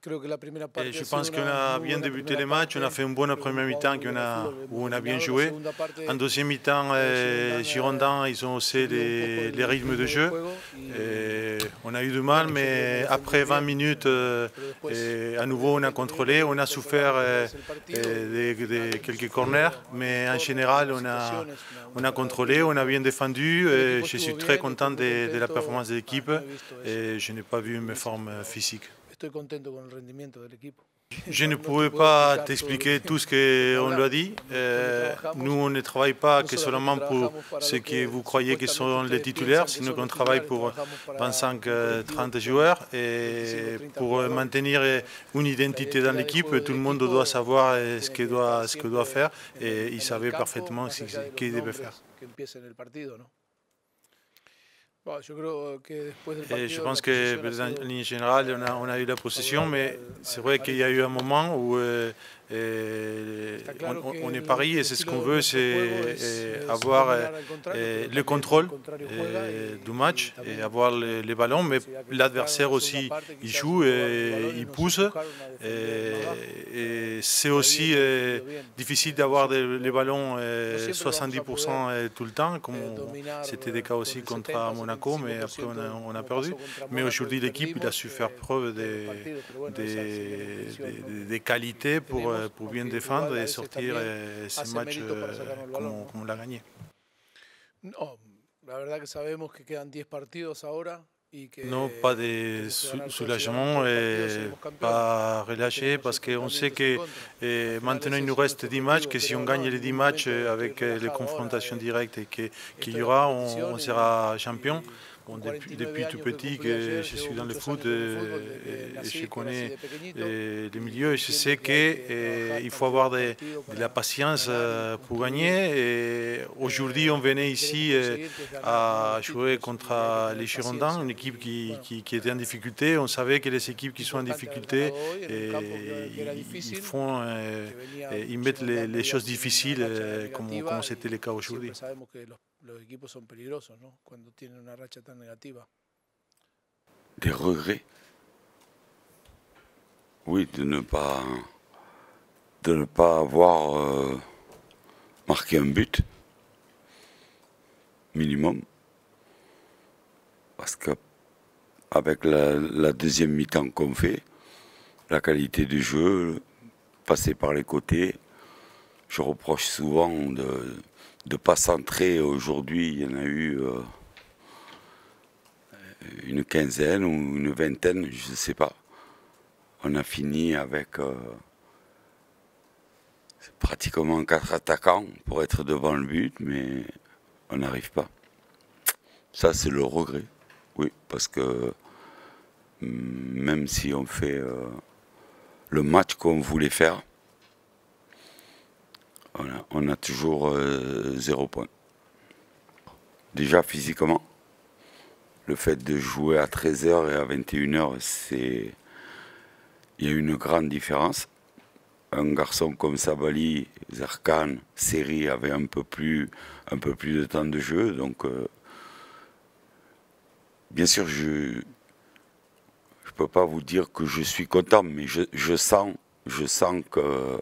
Et je pense qu'on a bien débuté les matchs, on a fait une bonne première mi-temps où on a bien joué. En deuxième mi-temps, Girondins, ils ont haussé les rythmes de jeu. Et on a eu du mal, mais après 20 minutes, à nouveau on a contrôlé, on a souffert quelques corners, mais en général on a contrôlé, on a bien défendu. Et je suis très content de la performance de l'équipe et je n'ai pas vu une forme physique. Je ne pouvais pas t'expliquer tout ce qu'on lui a dit. Nous, on ne travaille pas que seulement pour ceux que vous croyez qui sont les titulaires, sinon qu'on travaille pour 25-30 joueurs. Et pour maintenir une identité dans l'équipe, tout le monde doit savoir ce qu'il doit faire. Et il savait parfaitement ce qu'il devait faire. Et je pense que en ligne générale, on a eu la possession, mais c'est vrai qu'il y a eu un moment où on est pari et c'est ce qu'on veut, c'est avoir le contrôle du match et avoir les ballons, mais l'adversaire aussi, il joue et il pousse. Et c'est aussi difficile d'avoir les ballons 70% tout le temps, comme c'était le cas aussi contre Monaco, mais après on a perdu. Mais aujourd'hui, l'équipe a su faire preuve des qualités pour bien défendre et sortir ce match comme on l'a gagné. Non, pas de soulagement et pas relâché parce qu'on sait que maintenant il nous reste 10 matchs, que si on gagne les 10 matchs avec les confrontations directes et qu'il y aura, on sera champion. Bon, depuis tout petit que je suis dans le foot et je connais les milieux et je sais qu'il faut avoir de la patience pour gagner. Et aujourd'hui, on venait ici à jouer contre les Girondins, une équipe qui était en difficulté. On savait que les équipes qui sont en difficulté, ils mettent les choses difficiles comme c'était le cas aujourd'hui. Des regrets? Oui, de ne pas avoir marqué un but minimum, parce que avec la deuxième mi-temps qu'on fait, la qualité du jeu, passer par les côtés, je reproche souvent de ne pas centrer. Aujourd'hui, il y en a eu une quinzaine ou une vingtaine, je ne sais pas. On a fini avec pratiquement 4 attaquants pour être devant le but, mais on n'arrive pas. Ça, c'est le regret, oui, parce que même si on fait le match qu'on voulait faire, on a toujours 0 point. Déjà physiquement, le fait de jouer à 13h et à 21h, il y a une grande différence. Un garçon comme Sabali, Zarkan, Seri avait un peu plus de temps de jeu. Donc, bien sûr, je ne peux pas vous dire que je suis content, mais je sens que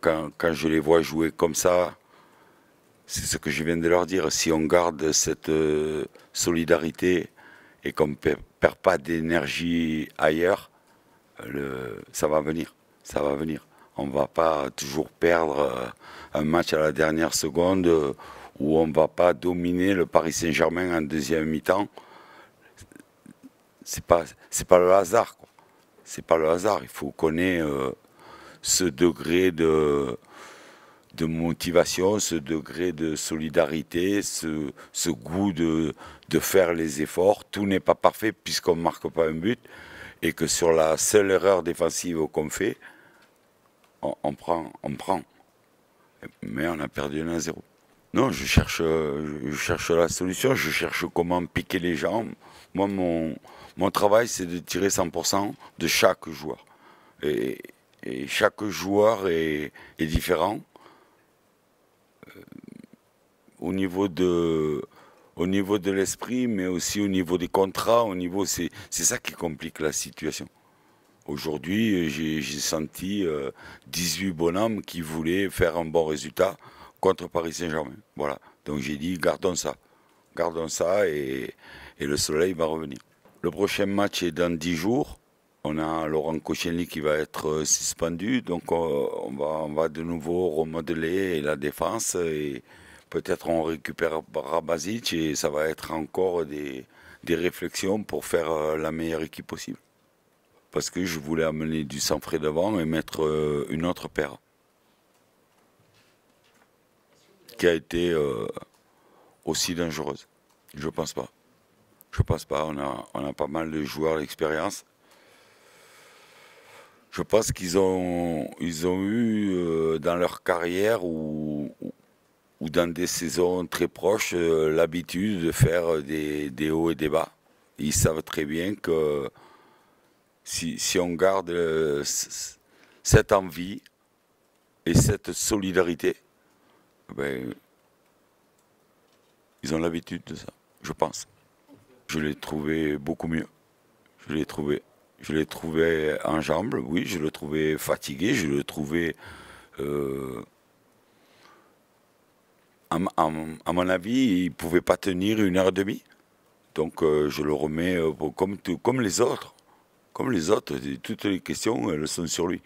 quand je les vois jouer comme ça, c'est ce que je viens de leur dire. Si on garde cette solidarité et qu'on ne perd pas d'énergie ailleurs, ça va venir. Ça va venir. On ne va pas toujours perdre un match à la dernière seconde où on ne va pas dominer le Paris Saint-Germain en deuxième mi-temps. C'est pas le hasard, quoi. C'est pas le hasard. Il faut connaître ce degré de motivation, ce degré de solidarité, ce goût de faire les efforts. Tout n'est pas parfait puisqu'on ne marque pas un but et que sur la seule erreur défensive qu'on fait, on prend. Mais on a perdu 1-0. Non, je cherche la solution, je cherche comment piquer les gens. Moi, mon travail, c'est de tirer 100% de chaque joueur. Et chaque joueur est différent. Au niveau au niveau de l'esprit, mais aussi au niveau des contrats, c'est ça qui complique la situation. Aujourd'hui, j'ai senti 18 bonhommes qui voulaient faire un bon résultat contre Paris Saint-Germain. Voilà. Donc j'ai dit, gardons ça et le soleil va revenir. Le prochain match est dans 10 jours. On a Laurent Koscielny qui va être suspendu, donc on va de nouveau remodeler la défense et peut-être on récupérera Basic et ça va être encore des réflexions pour faire la meilleure équipe possible. Parce que je voulais amener du sang frais devant et mettre une autre paire qui a été aussi dangereuse. Je pense pas. Je pense pas. On a pas mal de joueurs d'expérience. Je pense qu'ils ont eu dans leur carrière ou dans des saisons très proches l'habitude de faire des hauts et des bas. Ils savent très bien que si on garde cette envie et cette solidarité, ben, ils ont l'habitude de ça, je pense. Je l'ai trouvé beaucoup mieux. Je l'ai trouvé en jambes, oui, je le trouvais fatigué, je le trouvais, à mon avis, il ne pouvait pas tenir 1h30. Donc je le remets comme les autres. Comme les autres, toutes les questions, elles sont sur lui.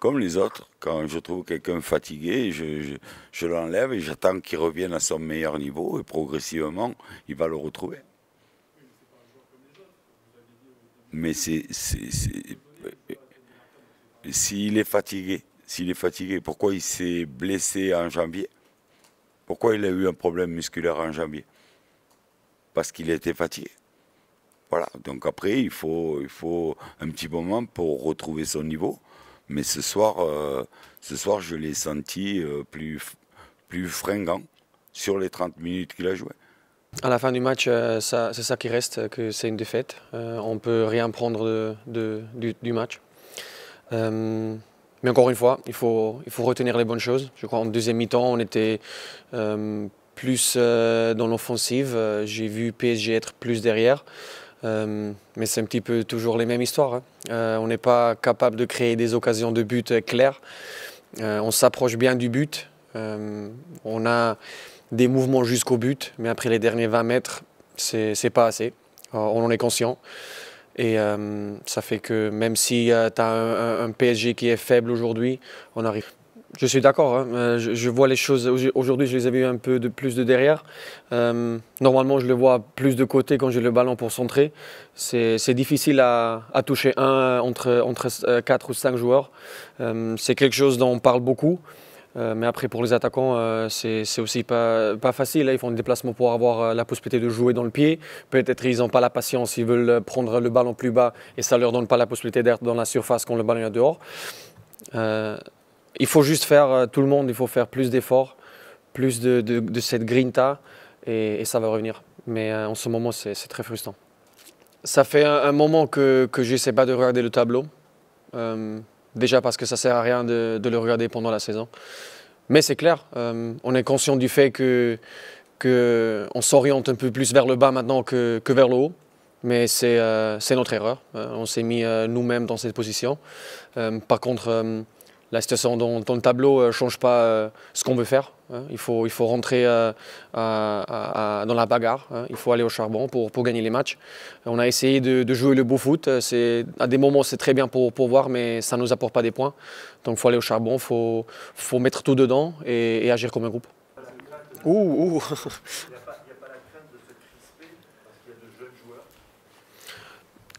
Comme les autres, quand je trouve quelqu'un fatigué, je l'enlève et j'attends qu'il revienne à son meilleur niveau et progressivement, il va le retrouver. Mais s'il est fatigué, pourquoi il s'est blessé en janvier? Pourquoi il a eu un problème musculaire en janvier? Parce qu'il était fatigué. Voilà, donc après, il faut un petit moment pour retrouver son niveau. Mais ce soir je l'ai senti plus fringant sur les 30 minutes qu'il a joué. À la fin du match, c'est ça qui reste, que c'est une défaite. On ne peut rien prendre du match. Mais encore une fois, il faut retenir les bonnes choses. Je crois qu'en deuxième mi-temps, on était plus dans l'offensive. J'ai vu PSG être plus derrière. Mais c'est un petit peu toujours les mêmes histoires. Hein. On n'est pas capable de créer des occasions de but claires. On s'approche bien du but. On a des mouvements jusqu'au but, mais après les derniers 20 mètres, c'est pas assez. On en est conscient. Et ça fait que même si tu as un PSG qui est faible aujourd'hui, on arrive. Je suis d'accord, hein. Je vois les choses, aujourd'hui je les avais eu un peu plus de derrière. Normalement je le vois plus de côté quand j'ai le ballon pour centrer. C'est difficile à toucher entre 4 ou 5 joueurs. C'est quelque chose dont on parle beaucoup. Mais après pour les attaquants, c'est aussi pas facile. Là, ils font des déplacements pour avoir la possibilité de jouer dans le pied. Peut-être ils n'ont pas la patience, ils veulent prendre le ballon plus bas et ça ne leur donne pas la possibilité d'être dans la surface quand le ballon est dehors. Il faut juste faire, tout le monde, il faut faire plus d'efforts, plus de cette grinta et ça va revenir. Mais en ce moment, c'est très frustrant. Ça fait un moment que je n'essaie pas de regarder le tableau. Déjà parce que ça ne sert à rien de le regarder pendant la saison. Mais c'est clair, on est conscient du fait qu'on s'oriente un peu plus vers le bas maintenant que vers le haut. Mais c'est notre erreur. On s'est mis nous-mêmes dans cette position. Par contre, la situation dans le tableau ne change pas ce qu'on veut faire. Il faut rentrer dans la bagarre. Il faut aller au charbon pour gagner les matchs. On a essayé de jouer le beau foot. À des moments, c'est très bien pour voir, mais ça ne nous apporte pas des points. Donc il faut aller au charbon, il faut mettre tout dedans et agir comme un groupe. Ouh.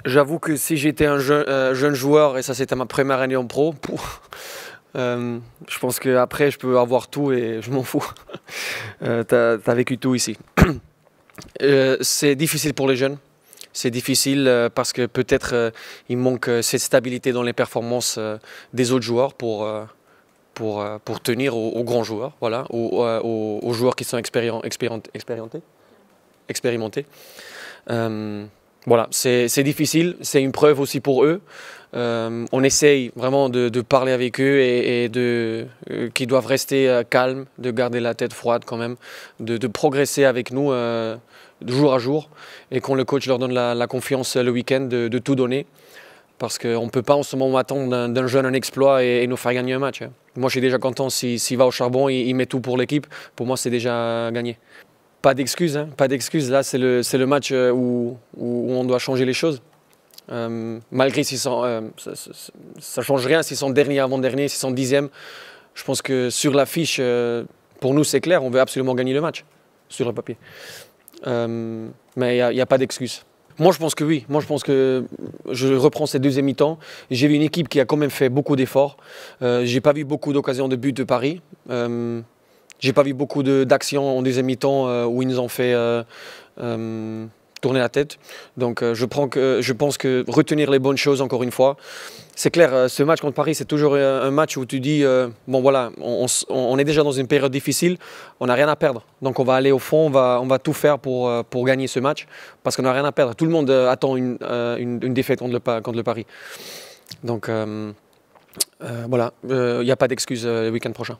J'avoue que si j'étais un jeune joueur et ça c'était ma première année en pro, je pense qu'après je peux avoir tout et je m'en fous. T'as vécu tout ici. C'est difficile pour les jeunes. C'est difficile parce que peut-être il manque cette stabilité dans les performances des autres joueurs pour tenir aux grands joueurs, voilà, aux joueurs qui sont expérimentés. Voilà, c'est difficile, c'est une preuve aussi pour eux. On essaye vraiment de parler avec eux et qu'ils doivent rester calmes, de garder la tête froide quand même, de progresser avec nous jour à jour et quand le coach leur donne la confiance le week-end de tout donner. Parce qu'on ne peut pas en ce moment attendre d'un jeune un exploit et nous faire gagner un match. Moi, je suis déjà content s'il va au charbon, il met tout pour l'équipe. Pour moi, c'est déjà gagné. Pas d'excuses, pas d'excuses. Là, c'est le match où on doit changer les choses. Malgré ça ne change rien s'ils sont derniers avant-dernier, s'ils sont 10e. Je pense que sur l'affiche, pour nous, c'est clair, on veut absolument gagner le match, sur le papier. Mais il n'y a pas d'excuses. Moi, je pense que oui. Moi, je pense que je reprends cette deuxième mi-temps. J'ai vu une équipe qui a quand même fait beaucoup d'efforts. Je n'ai pas vu beaucoup d'occasions de but de Paris. Je n'ai pas vu beaucoup d'actions en deuxième mi-temps où ils nous ont fait tourner la tête. Donc, je pense que retenir les bonnes choses, encore une fois. C'est clair, ce match contre Paris, c'est toujours un match où tu dis, bon voilà, on est déjà dans une période difficile, on n'a rien à perdre. Donc on va aller au fond, on va tout faire pour gagner ce match, parce qu'on n'a rien à perdre. Tout le monde attend une défaite contre le Paris. Donc voilà, il n'y a pas d'excuse le week-end prochain.